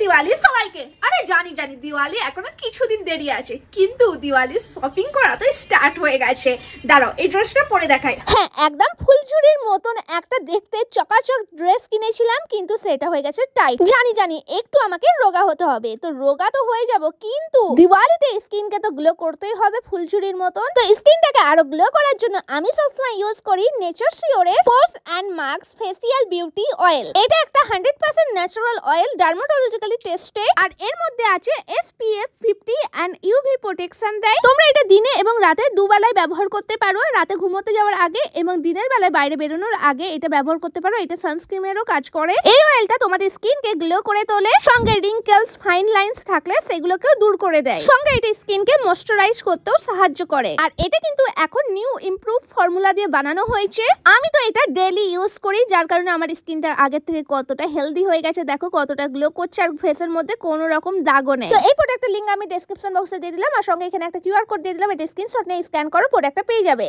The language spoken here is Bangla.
দিওয়ালি সবাইকে। আরে জানি জানি দিওয়ালি এখনো কিছুদিন দেরি আছে, কিন্তু দিওয়ালির শপিং করা তো স্টার্ট হয়ে গেছে। দাঁড়াও এই ড্রেসটা পরে দেখাই। হ্যাঁ, একদম ফুলঝুরির মতন একটা দেখতে চকাচক ড্রেস কিনেছিলাম, কিন্তু সেটা হয়ে গেছে টাইট। জানি একটু আমাকে রোগা হতে হবে, তো রোগা তো হয়ে যাব, কিন্তু দিওয়ালিতে স্কিনকে তো গ্লো করতেই হবে ফুলঝুরির মতন। তো স্কিনটাকে আরো গ্লো করার জন্য আমি সবসময় ইউজ করি নেচার শিওরের pores and mask facial beauty oil. এটা একটা 100% ন্যাচারাল অয়েল, ডার্মাটোলজিক্যালি টেস্টেড, আর এর মধ্যে আছে SPF 50 এন্ড UV প্রোটেকশন দেয়। তোমরা এটা দিনে এবং রাতে দুবেলায় ব্যবহার করতে পারো, রাতে ঘুমোতে যাওয়ার আগে এবং দিনের বেলায় বাইরে বেরোনোর আগে এটা ব্যবহার করতে পারো। এটা সানস্ক্রিনেরও কাজ করে। এই অয়েলটা তোমাদের স্কিনকে গ্লো করে তোলে, সঙ্গে রিঙ্কেলস ফাইন লাইন্স থাকলে সেগুলোকেও দূর করে দেয়, সঙ্গে এটা স্কিনকে ময়েশ্চারাইজ করতেও সাহায্য করে। আর এটা কিন্তু এখন নিউ ইমপ্রুভ ফর্মুলা দিয়ে বানানো হয়েছে। আমি তো এটা ডেইলি ইউজ করি, যার কারণে আমার স্কিনটা আগের থেকে কতটা হেলদি হয়ে গেছে, দেখো কতটা গ্লো করছে, আর ফেসের মধ্যে কোনো রকম দাগও নেই। তো এই প্রোডাক্টের লিংক আমি ডেসক্রিপশন বক্সে দিয়ে দিলাম, আর সঙ্গে এখানে একটা QR কোড দিয়ে দিলাম। এটা স্ক্রিনশট নিয়ে স্ক্যান করো, প্রোডাক্টটা পেয়ে যাবে।